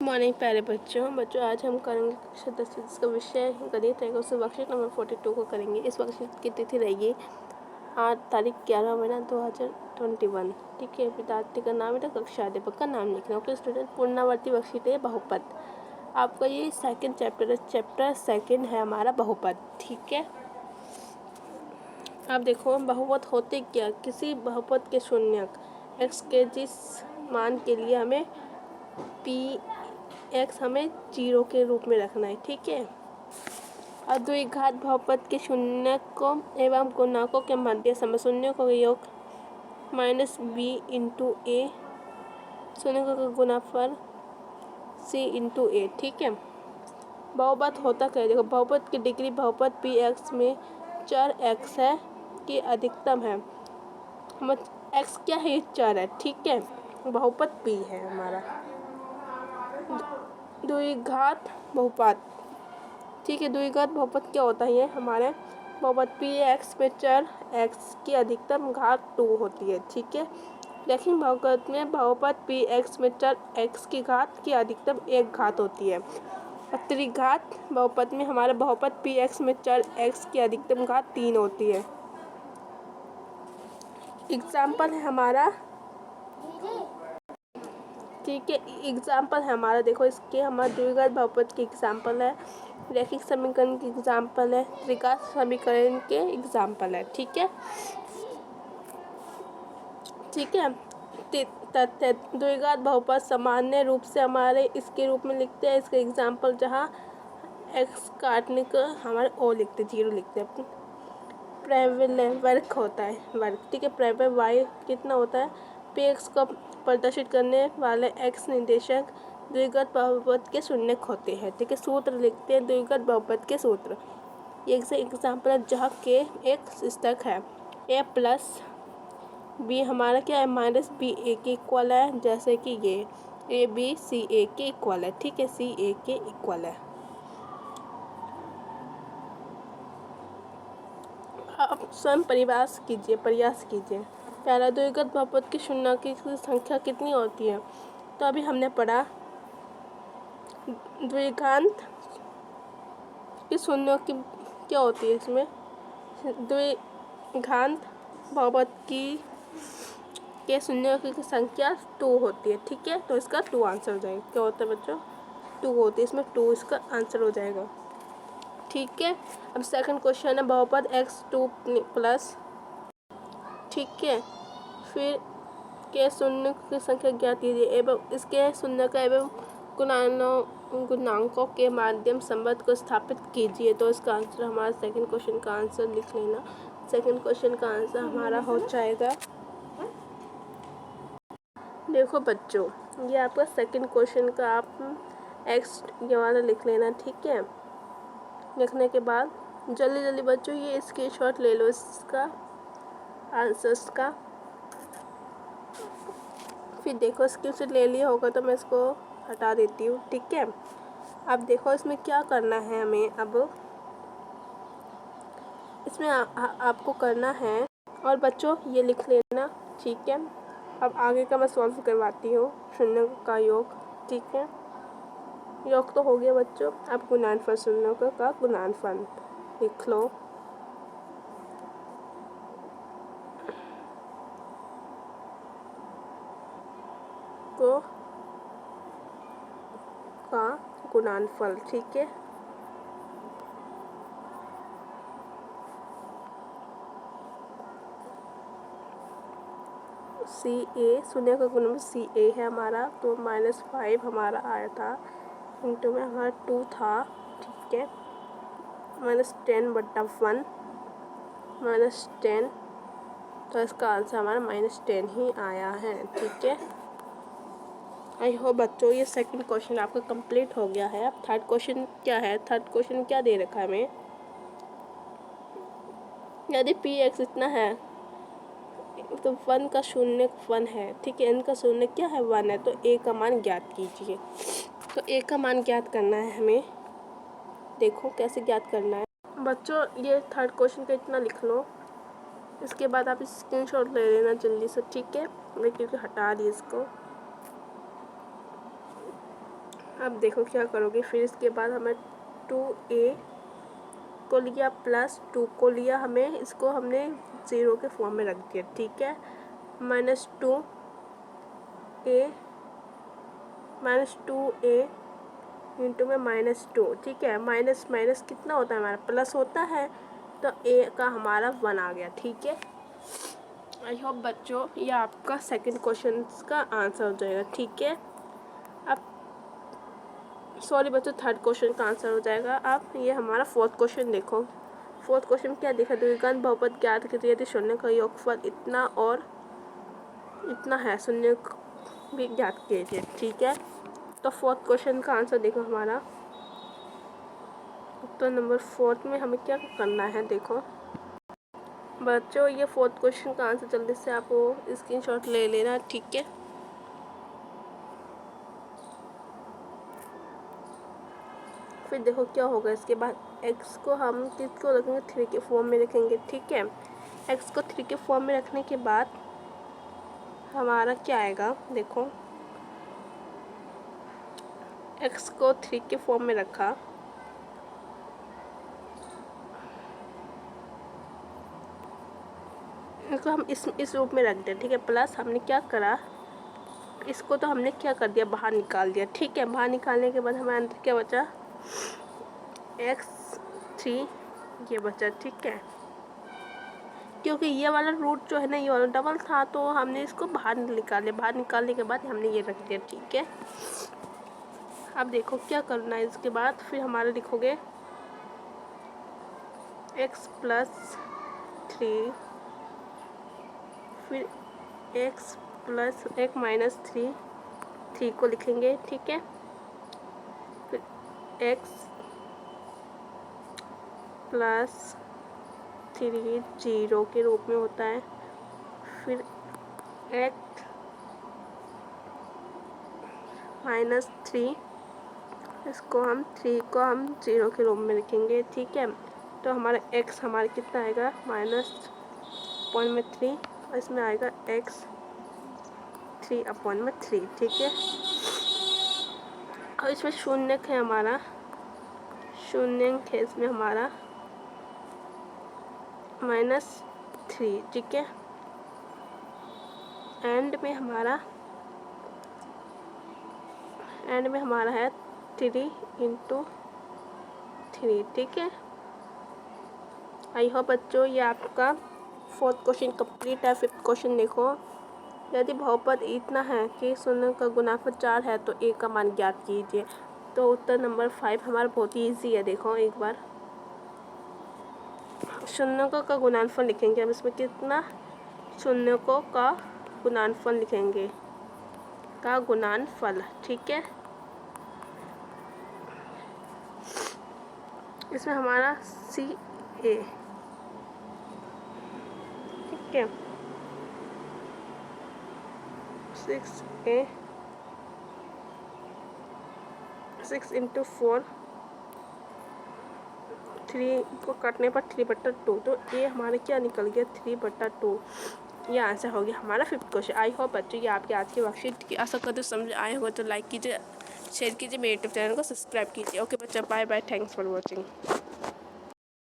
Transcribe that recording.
Morning प्यारे बच्चों आज हम करेंगे कक्षा 10 जिसका विषय गणित रहेगा। उससे वर्कशीट नंबर 42 को करेंगे। इस वर्कशीट की तिथि रहेगी 8 तारीख 11 महीना 2021। ठीक है। विद्यार्थी का नाम है, कक्षा अध्यापक का नाम लिखना। ओके स्टूडेंट, पुनरावर्ती वर्कशीट है बहुपद। आपका ये सेकंड चैप्टर है, चैप्टर सेकंड है हमारा बहुपद। ठीक है। अब देखो बहुपद होते क्या, किसी बहुपद के शून्यक x के जिस मान के लिए हमें पी एक्स हमें 0 के रूप में रखना है। ठीक है। और द्विघात बहुपद के शून्यकों एवं गुणकों के मध्य समशून्यों का योग -b इंटू ए, शून्यकों का गुणनफल c इंटू ए। ठीक है। बहुपद होता क्या है, देखो बहुपद की डिग्री बहुपद पी एक्स में चर x है कि अधिकतम है। हम x क्या है, चर है। ठीक है। बहुपद p है हमारा द्विघात बहुपद। ठीक है। द्विघात बहुपद क्या होता है, ये हमारे बहुपद पी एक्स में चर x की अधिकतम घात 2 होती है। ठीक है। लेकिन बहुपद में बहुपद पी एक्स में चर x की घात की अधिकतम 1 घात होती है। त्रिघात बहुपद में हमारा बहुपद पी एक्स में चर x की अधिकतम घात 3 होती है। एग्जाम्पल है हमारा, ठीक है, एग्जाम्पल है हमारा, देखो इसके हमारा द्विघात बहुपद के एग्जाम्पल है, रैखिक समीकरण के एग्जाम्पल है, त्रिघात समीकरण के एग्जाम्पल है। ठीक है। ठीक है। तथ्य द्विघात बहुपद सामान्य रूप से हमारे इसके रूप में लिखते हैं, इसका एग्जाम्पल जहाँ x काटने का हमारे ओ लिखते, 0 लिखते हैं। प्रैवल वर्ग होता है, वर्ग। ठीक है। प्रैवल y कितना होता है, पी एक्स को प्रदर्शित करने वाले x निर्देशक द्विघात बहुपद के शून्यक होते हैं। ठीक है। सूत्र लिखते हैं द्विघात बहुपद के सूत्र। एक से एग्जाम्पल है जहाँ के एक स्तक है, a प्लस बी हमारा क्या है -b a के इक्वल है, जैसे कि ये a b c a के इक्वल है। ठीक है। c a के इक्वल है। अब स्वयं प्रयास कीजिए। पहला द्विघात बहुपद के शून्यक की संख्या कितनी होती है, तो अभी हमने पढ़ा द्विघात की शून्यक की क्या होती है, इसमें द्विघात बहुपद के शून्यक की संख्या 2 होती है। ठीक है। तो इसका 2 आंसर हो जाएगा। क्या होता है बच्चों, 2 होती है, इसमें 2 इसका आंसर हो जाएगा। ठीक है। अब सेकंड क्वेश्चन है बहुपद x2 प्लस, ठीक है, फिर के शून्य की संख्या ज्ञात कीजिए एवं इसके शून्य का एवं गुणांकों के माध्यम संबंध को स्थापित कीजिए। तो इसका आंसर हमारा सेकंड क्वेश्चन का आंसर लिख लेना। सेकंड क्वेश्चन का आंसर हमारा हो जाएगा, देखो बच्चों ये आपका सेकंड क्वेश्चन का आप एक्स ये वाला लिख लेना। ठीक है। लिखने के बाद जल्दी बच्चों ये स्क्रीनशॉट ले लो इसका आंसर्स का। फिर देखो स्क्रीनशॉट ले लिया होगा तो मैं इसको हटा देती हूँ। ठीक है। अब देखो इसमें क्या करना है हमें, अब इसमें आपको करना है, और बच्चों ये लिख लेना। ठीक है। अब आगे का मैं सॉल्व करवाती हूँ, शून्य का योग। ठीक है। योग तो हो गया बच्चों, अब गुणनफल, शून्यों का गुणनफल लिख लो। को का गुणनफल। ठीक है। सी ए, शून्य का गुणनफल सी ए है हमारा, तो -5 हमारा आया था, इंटू में हमारा 2 था। ठीक है। -10/1 -10, तो इसका आंसर हमारा -10 ही आया है। ठीक है। आई होप बच्चों ये सेकंड क्वेश्चन आपका कंप्लीट हो गया है। अब थर्ड क्वेश्चन क्या है, थर्ड क्वेश्चन क्या दे रखा है हमें, यदि पी एक्स इतना है तो 1 का शून्य 1 है। ठीक है। n का शून्य क्या है, 1 है, तो a का मान ज्ञात कीजिए। तो a का मान ज्ञात करना है हमें, देखो कैसे ज्ञात करना है बच्चों। ये थर्ड क्वेश्चन का इतना लिख लो, इसके बाद आप स्क्रीनशॉट ले लेना जल्दी से। ठीक है। मैं क्योंकि हटा दी इसको। अब देखो क्या करोगे, फिर इसके बाद हमें 2a को लिया प्लस 2 को लिया, हमें इसको हमने 0 के फॉर्म में रख दिया, ठीक है। -2a इंटू में -2, ठीक है। माइनस माइनस कितना होता है हमारा, प्लस होता है, तो a का हमारा 1 आ गया, ठीक है। आई होप बच्चों ये आपका सेकंड क्वेश्चन का आंसर हो जाएगा, ठीक है। अब सॉरी बच्चों, थर्ड क्वेश्चन का आंसर हो जाएगा। अब ये हमारा फोर्थ क्वेश्चन देखो। फोर्थ क्वेश्चन क्या दिखा, द्विघात बहुपद ज्ञात कीजिए यदि शून्य का योगफल इतना और इतना है, शून्य भी ज्ञात कीजिए, ठीक है। तो फोर्थ क्वेश्चन का आंसर देखो हमारा। तो नंबर 4 में हमें क्या करना है, देखो बच्चों ये फोर्थ क्वेश्चन का आंसर जल्दी से आप स्क्रीनशॉट ले लेना, ठीक है। फिर देखो क्या होगा, इसके बाद x को हम किसको रखेंगे, 3 के फॉर्म में रखेंगे, ठीक है। x को 3 के फॉर्म में रखने के बाद हमारा क्या आएगा, देखो x को 3 के फॉर्म में रखा, इसको हम इस रूप में रख दें, ठीक है। प्लस हमने क्या करा, इसको तो हमने क्या कर दिया, बाहर निकाल दिया, ठीक है। बाहर निकालने के बाद हमारे अंदर क्या बचा, x3 ये बचा, ठीक है। क्योंकि ये वाला रूट जो है ना, ये वाला डबल था, तो हमने इसको बाहर निकाले, बाहर निकालने के बाद हमने ये रख दिया, ठीक है। अब देखो क्या करना है, इसके बाद फिर हमारे लिखोगे x + 3, फिर x + 1 - 3 को लिखेंगे, ठीक है। फिर x + 3 0 के रूप में होता है, फिर x - 3 इसको हम 3 को हम 0 के रूप में लिखेंगे, ठीक है। तो हमारा x हमारा कितना आएगा, -3, और इसमें आएगा x 3/3, ठीक है। और इसमें शून्यक है हमारा, शून्यक है इसमें हमारा -3, ठीक है। एंड में हमारा है 3 × 3, ठीक है। आई होप बच्चों ये आपका फोर्थ क्वेश्चन कंप्लीट है। फिफ्थ क्वेश्चन देखो, यदि बहुपद इतना है कि शून्य का गुणनफल 4 है तो a का मान ज्ञात कीजिए। तो उत्तर नंबर 5 हमारा बहुत ही ईजी है। देखो एक बार शून्यों का गुणनफल लिखेंगे हम, इसमें कितना, शून्यों का गुणनफल लिखेंगे, का गुणनफल, ठीक है। इसमें हमारा CA, ठीक है, 6A 6 × 4, 3 को काटने पर 3/2, तो ये हमारा क्या निकल गया, 3/2। ये आंसर हो गया हमारा फिफ्थ क्वेश्चन। आई होप बच्चों ये आपके आज की वर्कशीट की आशा करते समझ आए होगा, तो लाइक कीजिए, शेयर कीजिए, मेरे यूट्यूब चैनल को सब्सक्राइब कीजिए। ओके बच्चों, bye bye, thanks for watching.